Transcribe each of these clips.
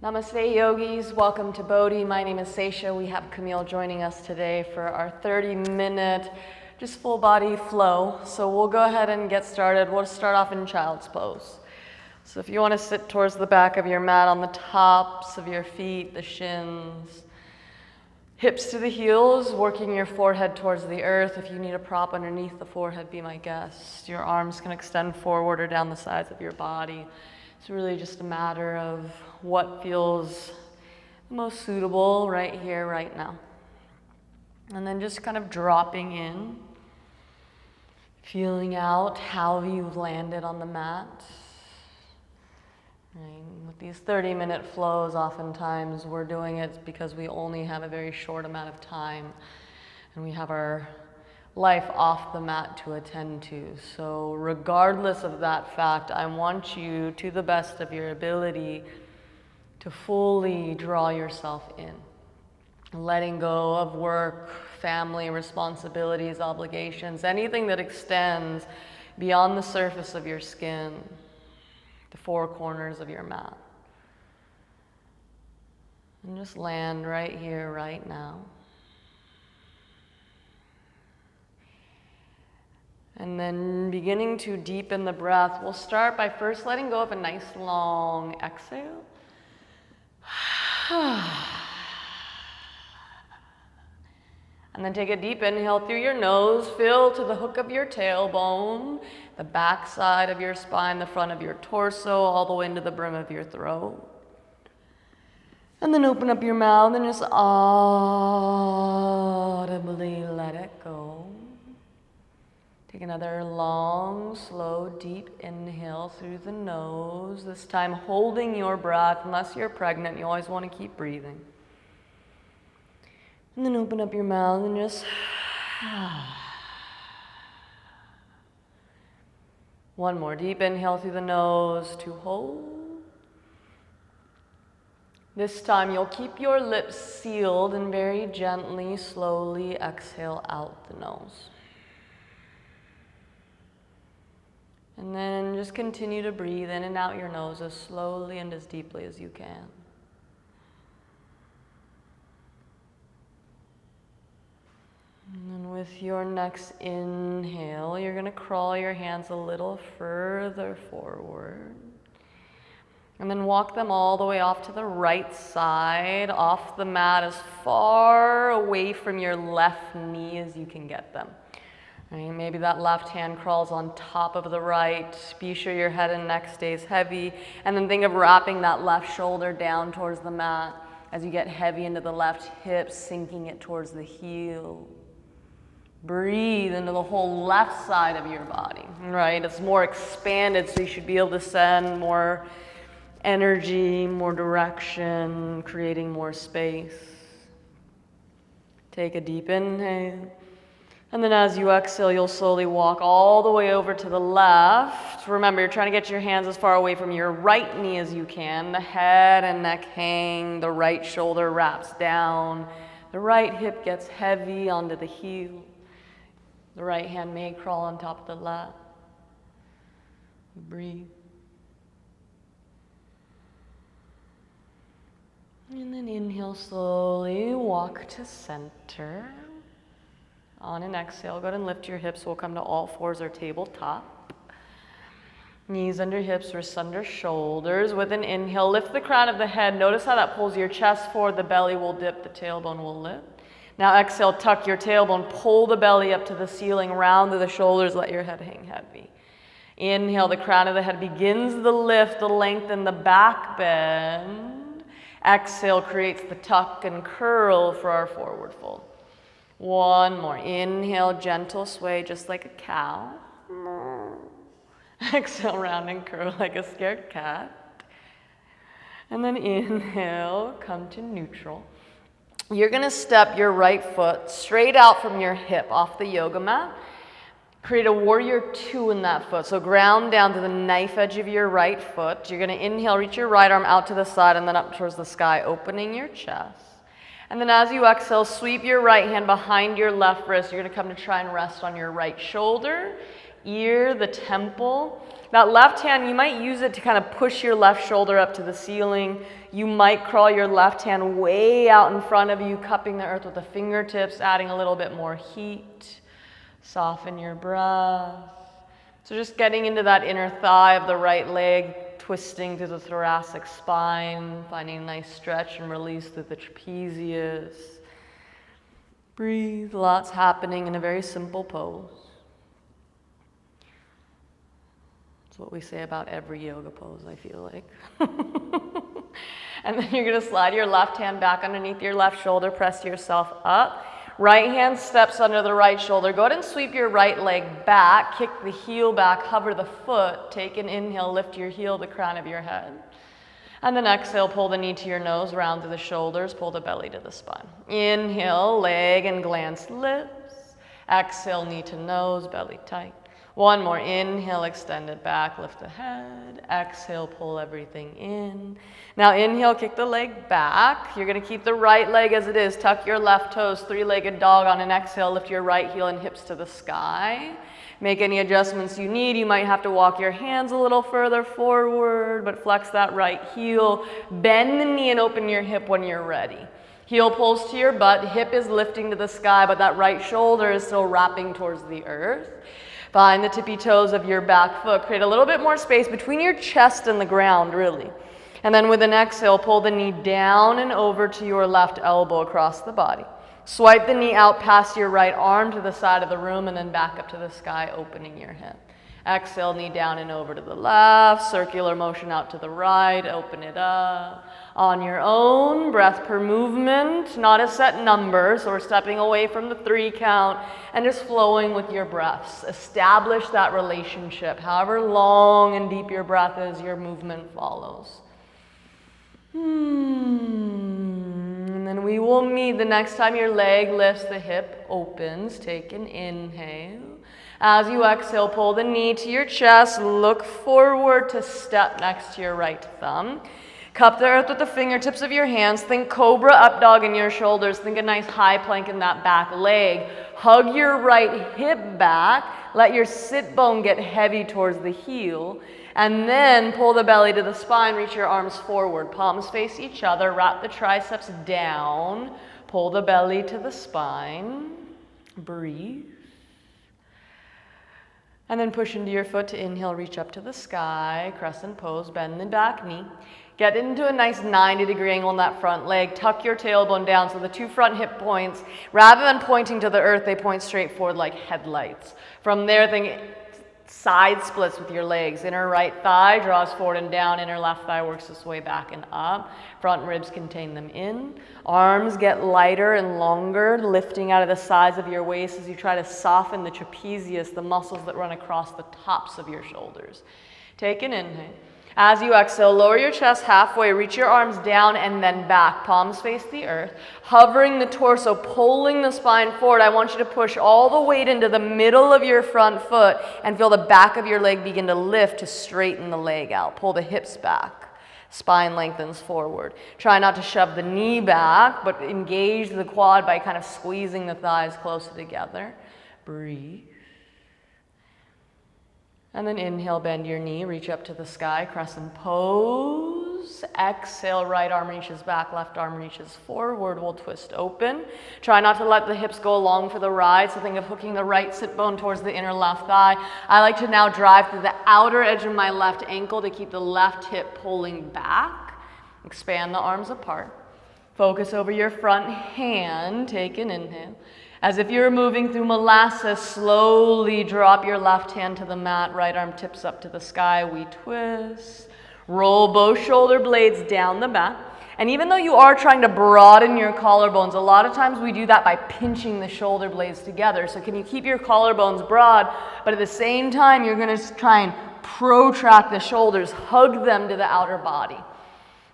Namaste yogis, welcome to BODHI. My name is Sesa. We have Camille joining us today for our 30-minute just full body flow. So we'll go ahead and get started. We'll start off in child's pose. So if you want to sit towards the back of your mat on the tops of your feet, the shins, hips to the heels, working your forehead towards the earth. If you need a prop underneath the forehead, be my guest. Your arms can extend forward or down the sides of your body. It's really just a matter of what feels most suitable right here, right now. And then just kind of dropping in, feeling out how you've landed on the mat. Right. With these 30-minute flows, oftentimes we're doing it because we only have a very short amount of time and we have our life off the mat to attend to. So regardless of that fact, I want you, to the best of your ability, to fully draw yourself in. Letting go of work, family, responsibilities, obligations, anything that extends beyond the surface of your skin, the four corners of your mat. And just land right here, right now. And then beginning to deepen the breath, we'll start by first letting go of a nice long exhale. And then take a deep inhale through your nose, fill to the hook of your tailbone, the back side of your spine, the front of your torso, all the way into the brim of your throat. And then open up your mouth and just audibly let it go. Take another long, slow, deep inhale through the nose, this time holding your breath. Unless you're pregnant, you always want to keep breathing. And then open up your mouth and just one more deep inhale through the nose to hold. This time you'll keep your lips sealed and very gently, slowly exhale out the nose. And then just continue to breathe in and out your nose as slowly and as deeply as you can. And then with your next inhale, you're going to crawl your hands a little further forward. And then walk them all the way off to the right side, off the mat, as far away from your left knee as you can get them. Right, maybe that left hand crawls on top of the right. Be sure your head and neck stays heavy. And then think of wrapping that left shoulder down towards the mat as you get heavy into the left hip, sinking it towards the heel. Breathe into the whole left side of your body, right? It's more expanded, so you should be able to send more energy, more direction, creating more space. Take a deep inhale. And then as you exhale, you'll slowly walk all the way over to the left. Remember, you're trying to get your hands as far away from your right knee as you can. The head and neck hang, the right shoulder wraps down, the right hip gets heavy onto the heel. The right hand may crawl on top of the left. Breathe. And then inhale slowly, walk to center. On an exhale, go ahead and lift your hips. We'll come to all fours or tabletop. Knees under hips, wrists under shoulders. With an inhale, lift the crown of the head. Notice how that pulls your chest forward. The belly will dip, the tailbone will lift. Now exhale, tuck your tailbone, pull the belly up to the ceiling, round to the shoulders, let your head hang heavy. Inhale, the crown of the head begins the lift, the lengthen, the back bend. Exhale creates the tuck and curl for our forward fold. One more. Inhale, gentle sway, just like a cow. Exhale, round and curl like a scared cat. And then inhale, come to neutral. You're going to step your right foot straight out from your hip off the yoga mat. Create a warrior two in that foot. So ground down to the knife edge of your right foot. You're going to inhale, reach your right arm out to the side and then up towards the sky, opening your chest. And then as you exhale, sweep your right hand behind your left wrist. You're going to come to try and rest on your right shoulder. ear, the temple. That left hand, you might use it to kind of push your left shoulder up to the ceiling. You might crawl your left hand way out in front of you, cupping the earth with the fingertips, adding a little bit more heat. Soften your breath. So just getting into that inner thigh of the right leg, twisting through the thoracic spine, finding a nice stretch and release through the trapezius. Breathe, lots happening in a very simple pose. It's what we say about every yoga pose, I feel like. And then you're gonna slide your left hand back underneath your left shoulder, press yourself up. Right hand steps under the right shoulder. Go ahead and sweep your right leg back, kick the heel back, hover the foot, take an inhale, lift your heel, the crown of your head. And then exhale, pull the knee to your nose, round to the shoulders, pull the belly to the spine. Inhale, leg and glance lips. Exhale, knee to nose, belly tight. One more, inhale, extend it back, lift the head. Exhale, pull everything in. Now inhale, kick the leg back. You're gonna keep the right leg as it is. Tuck your left toes, three-legged dog. On an exhale, lift your right heel and hips to the sky. Make any adjustments you need. You might have to walk your hands a little further forward, but flex that right heel. Bend the knee and open your hip when you're ready. Heel pulls to your butt, hip is lifting to the sky, but that right shoulder is still wrapping towards the earth. Find the tippy toes of your back foot. Create a little bit more space between your chest and the ground, really. And then with an exhale, pull the knee down and over to your left elbow across the body. Swipe the knee out past your right arm to the side of the room and then back up to the sky, opening your hip. Exhale, knee down and over to the left, circular motion out to the right, open it up. On your own, breath per movement, not a set number, so we're stepping away from the 3 count and just flowing with your breaths. Establish that relationship. However long and deep your breath is, your movement follows. And then we will meet the next time your leg lifts, the hip opens. Take an inhale. As you exhale, pull the knee to your chest, look forward to step next to your right thumb. Cup the earth with the fingertips of your hands. Think cobra up dog in your shoulders. Think a nice high plank in that back leg. Hug your right hip back. Let your sit bone get heavy towards the heel. And then pull the belly to the spine. Reach your arms forward. Palms face each other. Wrap the triceps down. Pull the belly to the spine. Breathe. And then push into your foot to inhale, reach up to the sky, crescent pose, bend the back knee. Get into a nice 90-degree angle in that front leg. Tuck your tailbone down so the 2 front hip points, rather than pointing to the earth, they point straight forward like headlights. From there, think side splits with your legs. Inner right thigh draws forward and down. Inner left thigh works its way back and up. Front ribs contain them in. Arms get lighter and longer, lifting out of the sides of your waist as you try to soften the trapezius, the muscles that run across the tops of your shoulders. Take an inhale. As you exhale, lower your chest halfway, reach your arms down and then back. Palms face the earth, hovering the torso, pulling the spine forward. I want you to push all the weight into the middle of your front foot and feel the back of your leg begin to lift to straighten the leg out. Pull the hips back. Spine lengthens forward. Try not to shove the knee back, but engage the quad by kind of squeezing the thighs closer together. Breathe. And then inhale, bend your knee, reach up to the sky, crescent pose. Exhale, right arm reaches back, left arm reaches forward. We'll twist open. Try not to let the hips go along for the ride, so think of hooking the right sit bone towards the inner left thigh. I like to now drive through the outer edge of my left ankle to keep the left hip pulling back. Expand the arms apart. Focus over your front hand. Take an inhale. As if you're moving through molasses, slowly drop your left hand to the mat. Right arm tips up to the sky. We twist. Roll both shoulder blades down the back. And even though you are trying to broaden your collarbones, a lot of times we do that by pinching the shoulder blades together. So can you keep your collarbones broad, but at the same time, you're going to try and protract the shoulders, hug them to the outer body.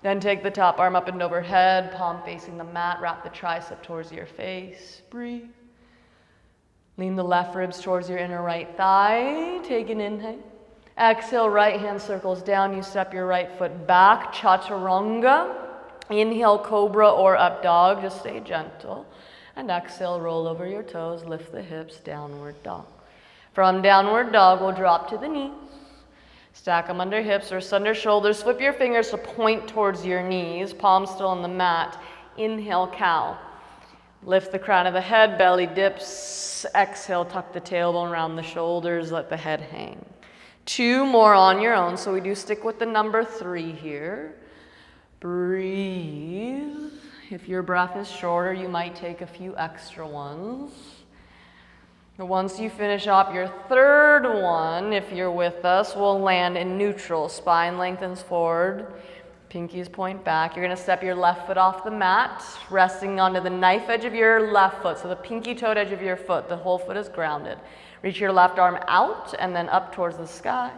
Then take the top arm up and overhead, palm facing the mat, wrap the tricep towards your face. Breathe. Lean the left ribs towards your inner right thigh. Take an inhale. Exhale, right hand circles down. You step your right foot back, chaturanga. Inhale, cobra or up dog. Just stay gentle. And exhale, roll over your toes, lift the hips, downward dog. From downward dog, we'll drop to the knees. Stack them under hips or under shoulders. Flip your fingers to point towards your knees. Palms still on the mat. Inhale, cow. Lift the crown of the head, belly dips. Exhale, tuck the tailbone around the shoulders, let the head hang. 2 more on your own, so we do stick with the number 3 here. Breathe. If your breath is shorter, you might take a few extra ones. But once you finish off your 3rd one, if you're with us, we'll land in neutral. Spine lengthens forward. Pinkies point back. You're going to step your left foot off the mat, resting onto the knife edge of your left foot. So the pinky-toed edge of your foot, the whole foot is grounded. Reach your left arm out and then up towards the sky.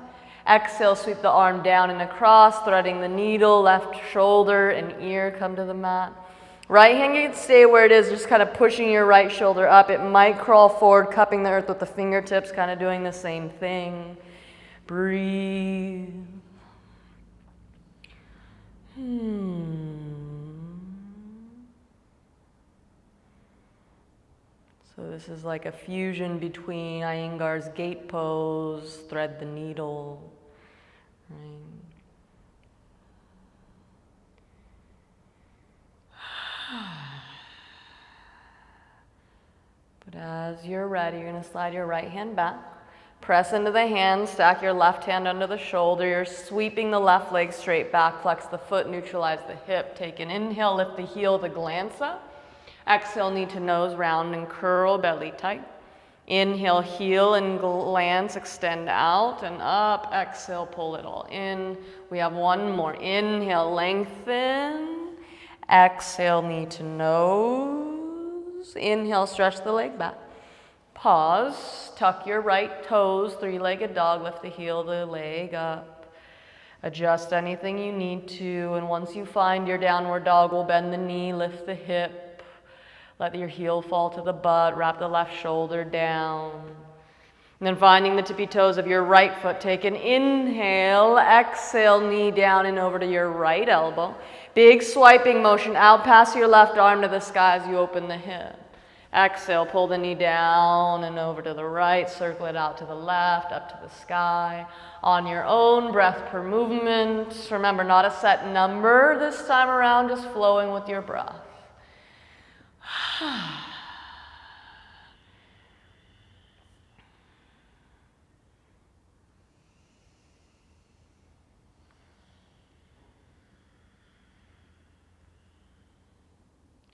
Exhale, sweep the arm down and across, threading the needle, left shoulder and ear come to the mat. Right hand can stay where it is, just kind of pushing your right shoulder up. It might crawl forward, cupping the earth with the fingertips, kind of doing the same thing. Breathe. So this is like a fusion between Iyengar's gate pose, thread the needle, right? But as you're ready, you're going to slide your right hand back. Press into the hand, stack your left hand under the shoulder. You're sweeping the left leg straight back, flex the foot, neutralize the hip. Take an inhale, lift the heel to glance up. Exhale, knee to nose, round and curl, belly tight. Inhale, heel and glance, extend out and up. Exhale, pull it all in. We have 1 more. Inhale, lengthen. Exhale, knee to nose. Inhale, stretch the leg back. Pause, tuck your right toes, 3-legged dog, lift the heel, the leg up. Adjust anything you need to, and once you find your downward dog, we'll bend the knee, lift the hip, let your heel fall to the butt, wrap the left shoulder down. And then finding the tippy toes of your right foot, take an inhale, exhale, knee down and over to your right elbow. Big swiping motion out past your left arm to the sky as you open the hip. Exhale, pull the knee down and over to the right, circle it out to the left, up to the sky. On your own, breath per movement. Remember, not a set number this time around, just flowing with your breath.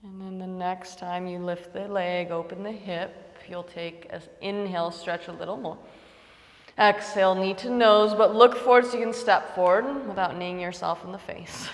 And then the next time you lift the leg, open the hip, you'll take an inhale, stretch a little more. Exhale, knee to nose, but look forward so you can step forward without kneeing yourself in the face.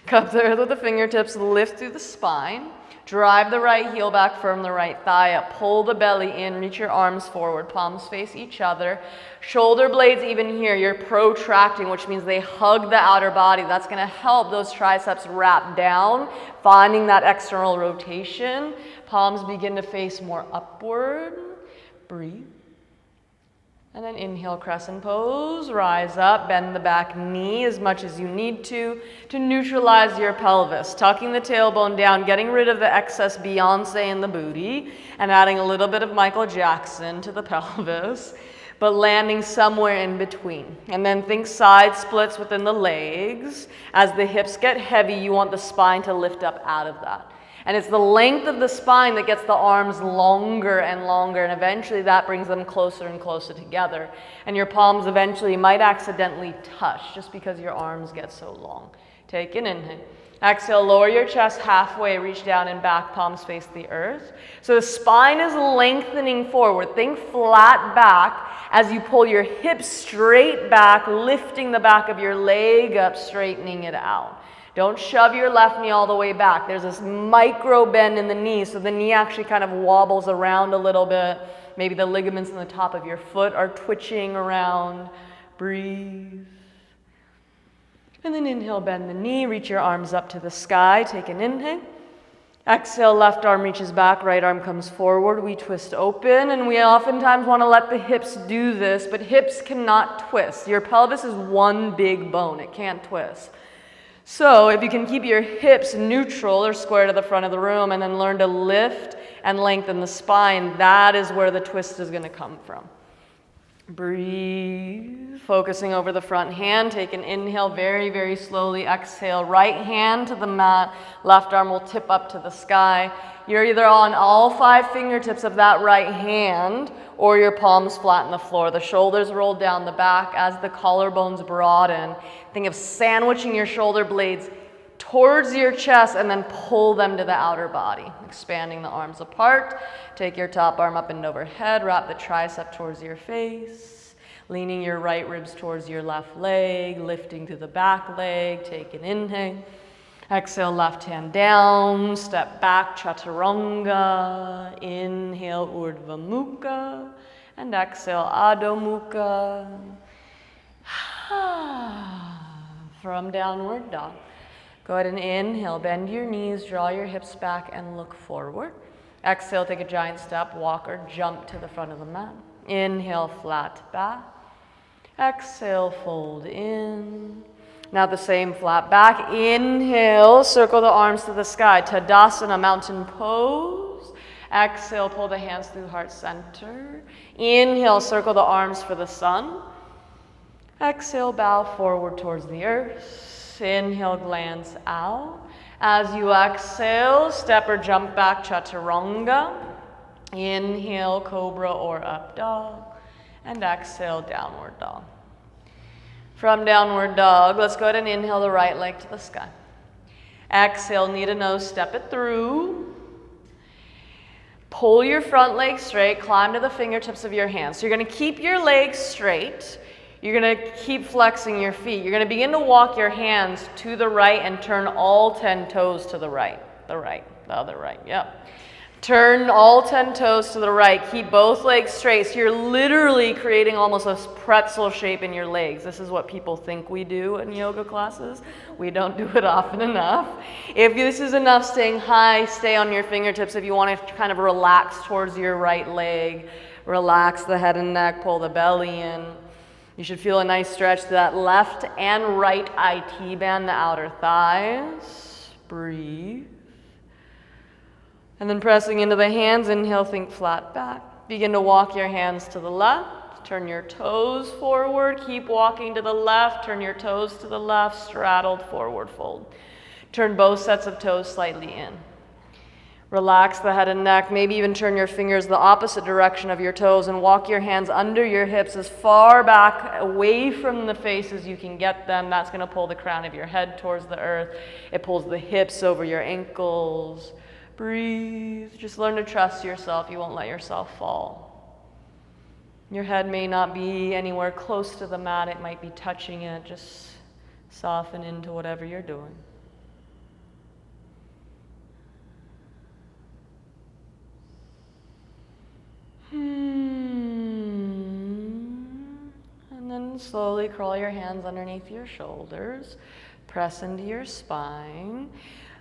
Cup the earth with the fingertips, lift through the spine. Drive the right heel back, firm the right thigh up. Pull the belly in, reach your arms forward, palms face each other. Shoulder blades even here, you're protracting, which means they hug the outer body. That's gonna help those triceps wrap down, finding that external rotation. Palms begin to face more upward. Breathe. And then inhale, crescent pose, rise up, bend the back knee as much as you need to neutralize your pelvis. Tucking the tailbone down, getting rid of the excess Beyonce in the booty, and adding a little bit of Michael Jackson to the pelvis, but landing somewhere in between. And then think side splits within the legs. As the hips get heavy, you want the spine to lift up out of that. And it's the length of the spine that gets the arms longer and longer, and eventually that brings them closer and closer together. And your palms eventually might accidentally touch just because your arms get so long. Take an inhale. Exhale, lower your chest halfway, reach down and back, palms face the earth. So the spine is lengthening forward. Think flat back as you pull your hips straight back, lifting the back of your leg up, straightening it out. Don't shove your left knee all the way back. There's this micro bend in the knee, so the knee actually kind of wobbles around a little bit. Maybe the ligaments in the top of your foot are twitching around. Breathe. And then inhale, bend the knee, reach your arms up to the sky. Take an inhale. Exhale, left arm reaches back, right arm comes forward. We twist open, and we oftentimes want to let the hips do this, but hips cannot twist. Your pelvis is one big bone. It can't twist. So if you can keep your hips neutral or square to the front of the room and then learn to lift and lengthen the spine, that is where the twist is going to come from. Breathe. Focusing over the front hand. Take an inhale very, very slowly. Exhale. Right hand to the mat. Left arm will tip up to the sky. You're either on all 5 fingertips of that right hand or your palms flat on the floor. The shoulders roll down the back as the collarbones broaden. Think of sandwiching your shoulder blades towards your chest and then pull them to the outer body, expanding the arms apart. Take your top arm up and overhead, wrap the tricep towards your face, leaning your right ribs towards your left leg, lifting to the back leg. Take an inhale. Exhale, left hand down, step back, chaturanga. Inhale, urdhva mukha, and exhale, adho mukha. From downward dog. Go ahead and inhale, bend your knees, draw your hips back and look forward. Exhale, take a giant step, walk or jump to the front of the mat. Inhale, flat back. Exhale, fold in. Now the same flat back. Inhale, circle the arms to the sky. Tadasana, mountain pose. Exhale, pull the hands through heart center. Inhale, circle the arms for the sun. Exhale, bow forward towards the earth. Inhale, glance out. As you exhale, step or jump back, chaturanga. Inhale, cobra or up dog. And exhale, downward dog. From downward dog, let's go ahead and inhale the right leg to the sky. Exhale, knee to nose, step it through. Pull your front leg straight, climb to the fingertips of your hands. So you're going to keep your legs straight. You're going to keep flexing your feet. You're going to begin to walk your hands to the right and turn all 10 toes to the right. The other right, yep. Turn all 10 toes to the right. Keep both legs straight. So you're literally creating almost a pretzel shape in your legs. This is what people think we do in yoga classes. We don't do it often enough. If this is enough, staying high, stay on your fingertips. If you want to kind of relax towards your right leg, relax the head and neck, pull the belly in. You should feel a nice stretch to that left and right IT band, the outer thighs. Breathe. And then pressing into the hands, inhale, think flat back. Begin to walk your hands to the left. Turn your toes forward. Keep walking to the left. Turn your toes to the left. Straddled forward fold. Turn both sets of toes slightly in. Relax the head and neck. Maybe even turn your fingers the opposite direction of your toes and walk your hands under your hips as far back away from the face as you can get them. That's going to pull the crown of your head towards the earth. It pulls the hips over your ankles. Breathe. Just learn to trust yourself. You won't let yourself fall. Your head may not be anywhere close to the mat. It might be touching it. Just soften into whatever you're doing. And then slowly crawl your hands underneath your shoulders. Press into your spine.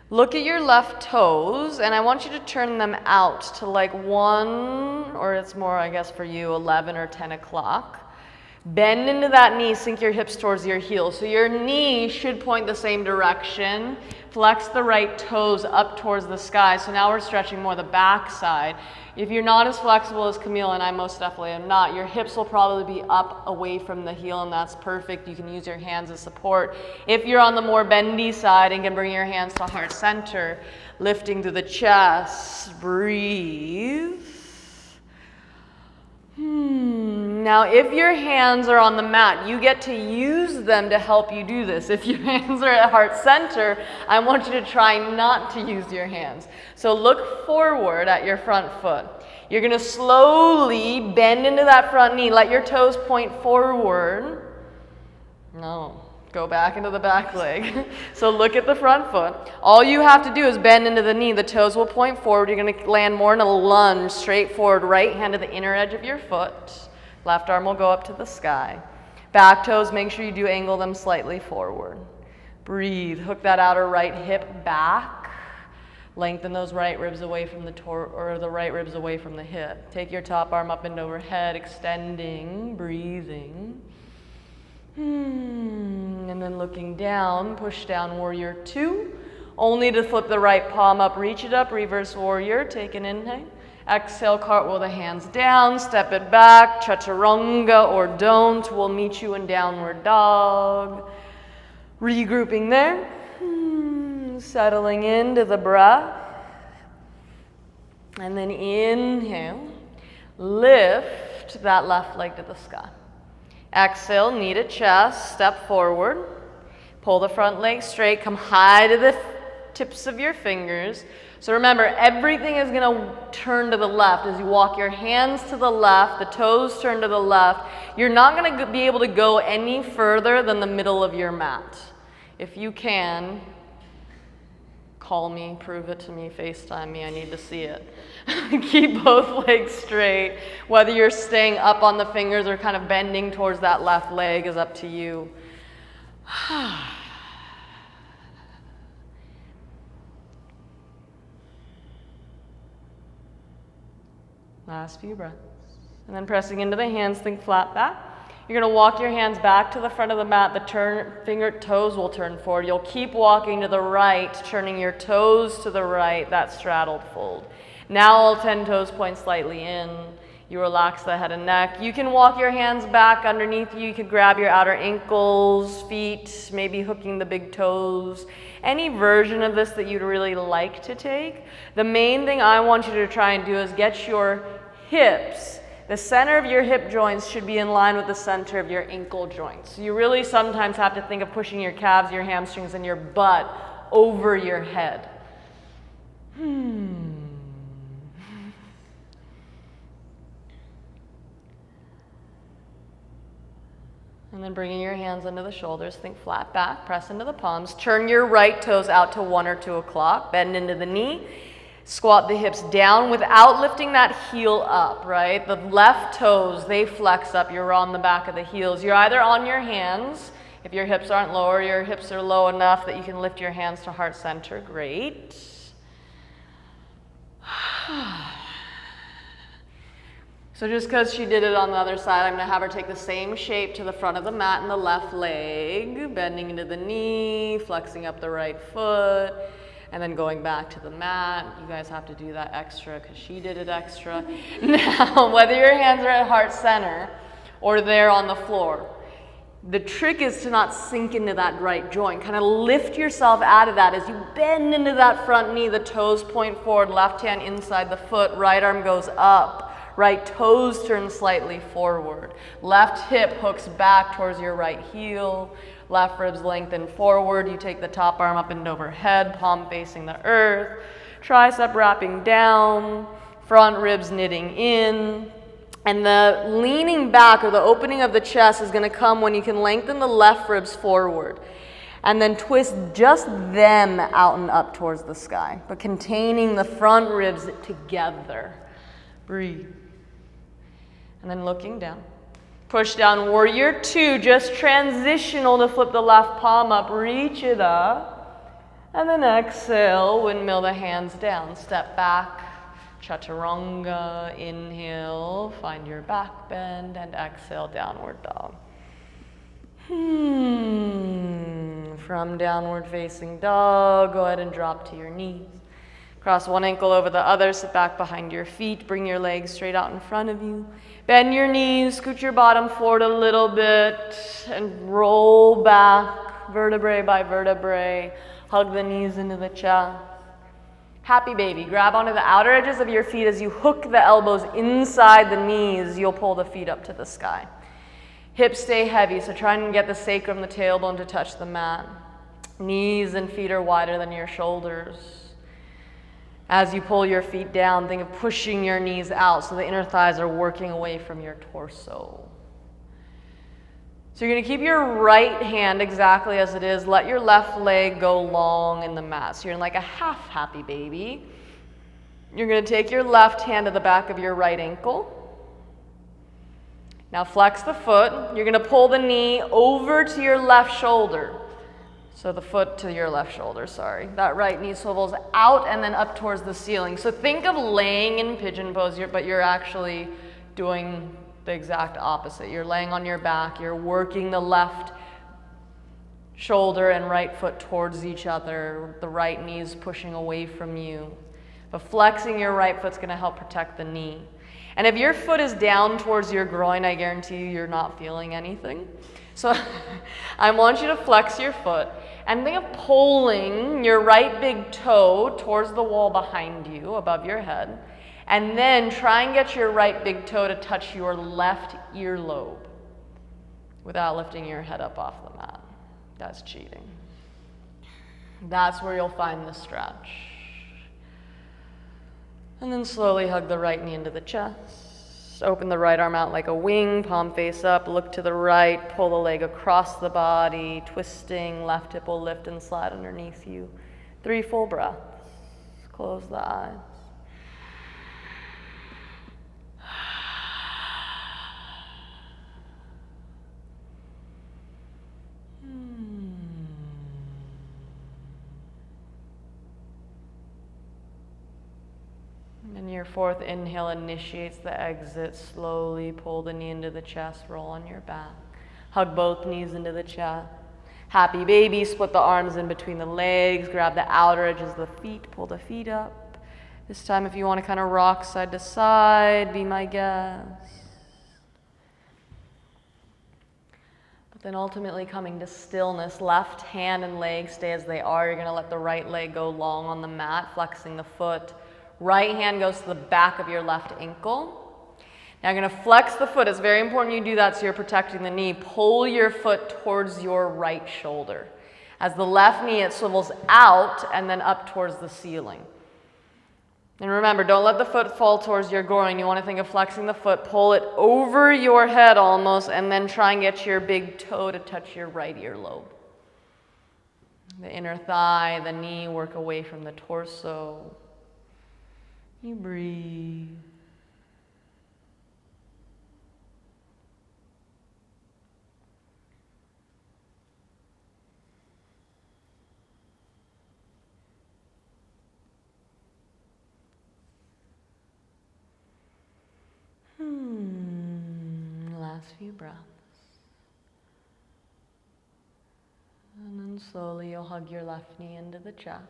Look at your left toes, and I want you to turn them out to like 1, or it's more, I guess, for you, 11 or 10 o'clock. Bend into that knee, sink your hips towards your heels. So your knee should point the same direction. Flex the right toes up towards the sky. So now we're stretching more the back side. If you're not as flexible as Camille, and I most definitely am not, your hips will probably be up away from the heel, and that's perfect. You can use your hands as support. If you're on the more bendy side and can bring your hands to heart center, lifting through the chest, breathe. Now, if your hands are on the mat, you get to use them to help you do this. If your hands are at heart center, I want you to try not to use your hands. So look forward at your front foot. You're going to slowly bend into that front knee. Let your toes point forward. No. Go back into the back leg. So look at the front foot. All you have to do is bend into the knee. The toes will point forward. You're going to land more in a lunge, straight forward, right hand to the inner edge of your foot. Left arm will go up to the sky. Back toes, make sure you do angle them slightly forward. Breathe. Hook that outer right hip back. Lengthen those right ribs away from the right ribs away from the hip. Take your top arm up and overhead, extending, breathing. And then looking down, push down warrior 2. only to flip the right palm up, reach it up, reverse warrior, take an inhale. Exhale, cartwheel the hands down, step it back, chaturanga or don't. We'll meet you in downward dog. Regrouping there, settling into the breath. And then inhale, lift that left leg to the sky. Exhale, knee to chest, step forward. Pull the front leg straight, come high to the tips of your fingers. So remember, everything is going to turn to the left. As you walk your hands to the left, the toes turn to the left. You're not going to be able to go any further than the middle of your mat. If you can, call me, prove it to me, FaceTime me, I need to see it. Keep both legs straight. Whether you're staying up on the fingers or kind of bending towards that left leg is up to you. Last few breaths. And then pressing into the hands, think flat back. You're going to walk your hands back to the front of the mat. The finger toes will turn forward. You'll keep walking to the right, turning your toes to the right, that straddled fold. Now all 10 toes point slightly in. You relax the head and neck. You can walk your hands back underneath you. You could grab your outer ankles, feet, maybe hooking the big toes. Any version of this that you'd really like to take. The main thing I want you to try and do is get your hips. The center of your hip joints should be in line with the center of your ankle joints. You really sometimes have to think of pushing your calves, your hamstrings, and your butt over your head. And then bringing your hands under the shoulders, think flat back, press into the palms. Turn your right toes out to 1 or 2 o'clock, bend into the knee. Squat the hips down without lifting that heel up, right? The left toes, they flex up. You're on the back of the heels. You're either on your hands. If your hips aren't lower, your hips are low enough that you can lift your hands to heart center. Great. So just because she did it on the other side, I'm going to have her take the same shape to the front of the mat and the left leg, bending into the knee, flexing up the right foot. And then going back to the mat. You guys have to do that extra because she did it extra. Now, whether your hands are at heart center or there on the floor, the trick is to not sink into that right joint. Kind of lift yourself out of that as you bend into that front knee. The toes point forward, left hand inside the foot, right arm goes up. Right toes turn slightly forward. Left hip hooks back towards your right heel. Left ribs lengthen forward. You take the top arm up and overhead, palm facing the earth. Tricep wrapping down, front ribs knitting in. And the leaning back or the opening of the chest is going to come when you can lengthen the left ribs forward. And then twist just them out and up towards the sky, but containing the front ribs together. Breathe. And then looking down. Push down, warrior 2, just transitional to flip the left palm up, reach it up. And then exhale, windmill the hands down, step back, chaturanga, inhale, find your back bend, and exhale, downward dog. From downward facing dog, go ahead and drop to your knees. Cross one ankle over the other, sit back behind your feet, bring your legs straight out in front of you. Bend your knees, scoot your bottom forward a little bit, and roll back, vertebrae by vertebrae. Hug the knees into the chest. Happy baby, grab onto the outer edges of your feet as you hook the elbows inside the knees. You'll pull the feet up to the sky. Hips stay heavy, so try and get the sacrum, the tailbone to touch the mat. Knees and feet are wider than your shoulders. As you pull your feet down, think of pushing your knees out so the inner thighs are working away from your torso. So you're going to keep your right hand exactly as it is. Let your left leg go long in the mat. So you're in like a half happy baby. You're going to take your left hand to the back of your right ankle. Now flex the foot. You're going to pull the knee over to your left shoulder. So the foot to your left shoulder, sorry. That right knee swivels out and then up towards the ceiling. So think of laying in pigeon pose, but you're actually doing the exact opposite. You're laying on your back, you're working the left Shoulder and right foot towards each other, the right knee is pushing away from you. But flexing your right foot's gonna help protect the knee. And if your foot is down towards your groin, I guarantee you, you're not feeling anything. So I want you to flex your foot and think of pulling your right big toe towards the wall behind you, above your head. And then try and get your right big toe to touch your left earlobe without lifting your head up off the mat. That's cheating. That's where you'll find the stretch. And then slowly hug the right knee into the chest. Open the right arm out like a wing, palm face up, look to the right, pull the leg across the body, twisting, left hip will lift and slide underneath you. 3 full breaths. Close the eyes. And your 4th inhale initiates the exit. Slowly pull the knee into the chest, roll on your back. Hug both knees into the chest. Happy baby, split the arms in between the legs, grab the outer edges of the feet, pull the feet up. This time if you want to kind of rock side to side, be my guest. But then ultimately coming to stillness, left hand and leg stay as they are. You're going to let the right leg go long on the mat, flexing the foot. Right hand goes to the back of your left ankle. Now you're going to flex the foot. It's very important you do that so you're protecting the knee. Pull your foot towards your right shoulder. As the left knee, it swivels out and then up towards the ceiling. And remember, don't let the foot fall towards your groin. You want to think of flexing the foot. Pull it over your head almost, and then try and get your big toe to touch your right earlobe. The inner thigh, the knee, work away from the torso. You breathe. Last few breaths. And then slowly you'll hug your left knee into the chest.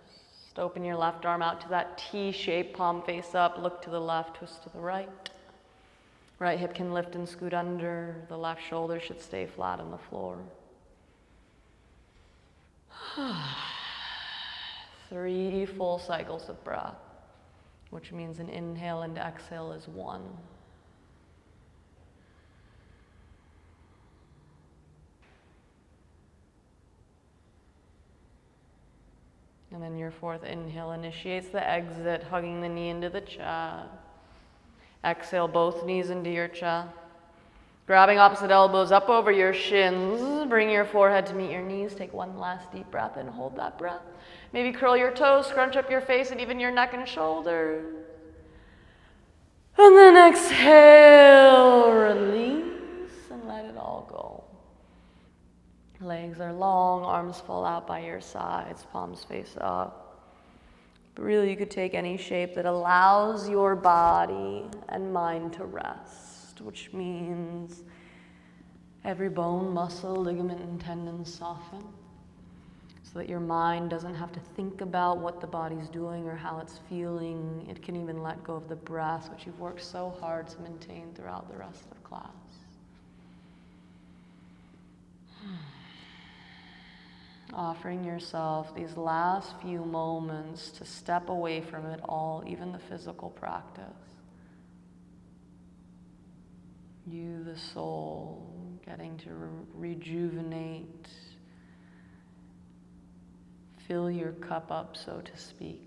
Open your left arm out to that T shape, palm face up, look to the left, twist to the right. Right hip can lift and scoot under. The left shoulder should stay flat on the floor. 3 full cycles of breath, which means an inhale and exhale is 1. And then your 4th inhale initiates the exit, hugging the knee into the chest. Exhale, both knees into your chest. Grabbing opposite elbows up over your shins. Bring your forehead to meet your knees. Take 1 last deep breath and hold that breath. Maybe curl your toes, scrunch up your face and even your neck and shoulders. And then exhale, release and let it all go. Legs are long, arms fall out by your sides, palms face up. But really you could take any shape that allows your body and mind to rest, which means every bone, muscle, ligament, and tendon soften so that your mind doesn't have to think about what the body's doing or how it's feeling. It can even let go of the breath, which you've worked so hard to maintain throughout the rest of class. Offering yourself these last few moments to step away from it all, even the physical practice. You, the soul, getting to rejuvenate, fill your cup up, so to speak.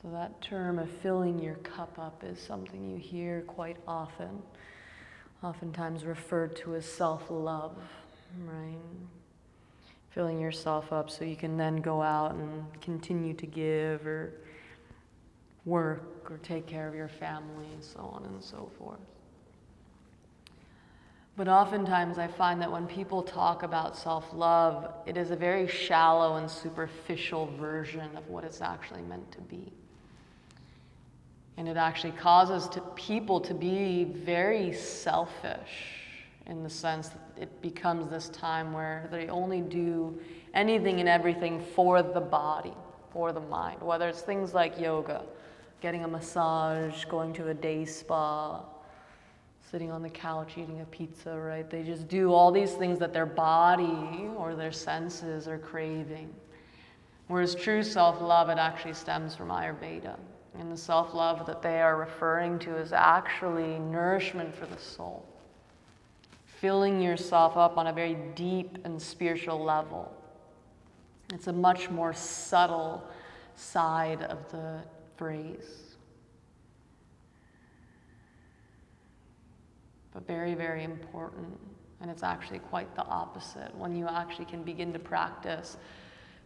So that term of filling your cup up is something you hear quite often, oftentimes referred to as self-love, right? Filling yourself up so you can then go out and continue to give or work or take care of your family, so on and so forth. But oftentimes I find that when people talk about self-love, it is a very shallow and superficial version of what it's actually meant to be. And it actually causes people to be very selfish in the sense that it becomes this time where they only do anything and everything for the body, for the mind, whether it's things like yoga, getting a massage, going to a day spa, sitting on the couch eating a pizza, right? They just do all these things that their body or their senses are craving. Whereas true self-love, it actually stems from Ayurveda. And the self-love that they are referring to is actually nourishment for the soul. Filling yourself up on a very deep and spiritual level. It's a much more subtle side of the phrase. But very, very important. And it's actually quite the opposite when you actually can begin to practice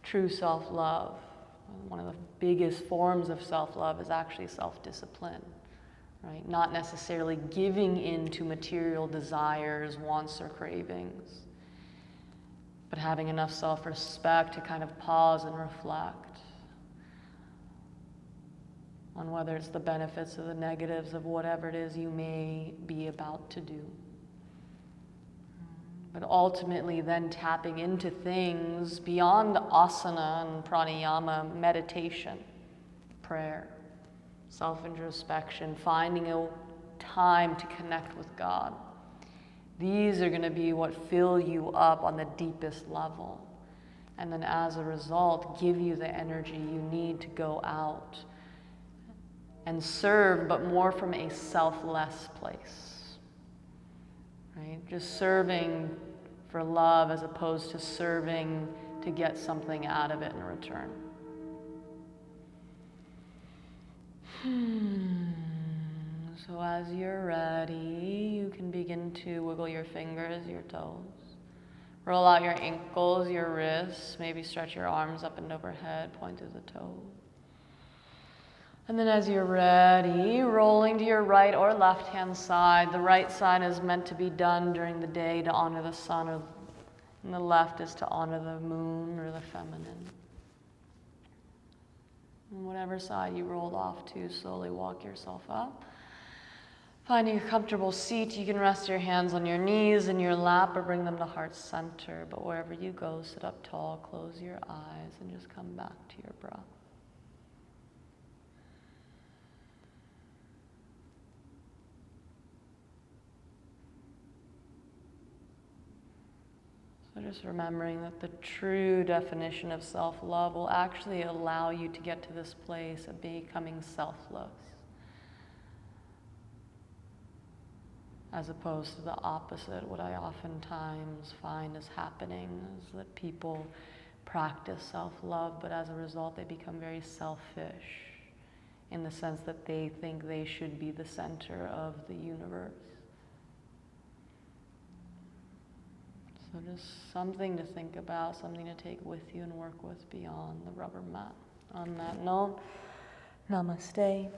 true self-love. One of the biggest forms of self-love is actually self-discipline, right? Not necessarily giving in to material desires, wants, or cravings, but having enough self-respect to kind of pause and reflect on whether it's the benefits or the negatives of whatever it is you may be about to do. But ultimately then tapping into things beyond asana and pranayama, meditation, prayer, self-introspection, finding a time to connect with God. These are going to be what fill you up on the deepest level. And then as a result, give you the energy you need to go out and serve, but more from a selfless place. Right? Just serving for love as opposed to serving to get something out of it in return. So as you're ready, you can begin to wiggle your fingers, your toes. Roll out your ankles, your wrists, maybe stretch your arms up and overhead, point to the toes. And then as you're ready, rolling to your right or left-hand side. The right side is meant to be done during the day to honor the sun, and the left is to honor the moon or the feminine. And whatever side you rolled off to, slowly walk yourself up. Finding a comfortable seat, you can rest your hands on your knees in your lap or bring them to heart center. But wherever you go, sit up tall, close your eyes, and just come back to your breath. So just remembering that the true definition of self-love will actually allow you to get to this place of becoming selfless, as opposed to the opposite. What I oftentimes find is happening is that people practice self-love, but as a result they become very selfish in the sense that they think they should be the center of the universe. So just something to think about, something to take with you and work with beyond the rubber mat. On that note, namaste.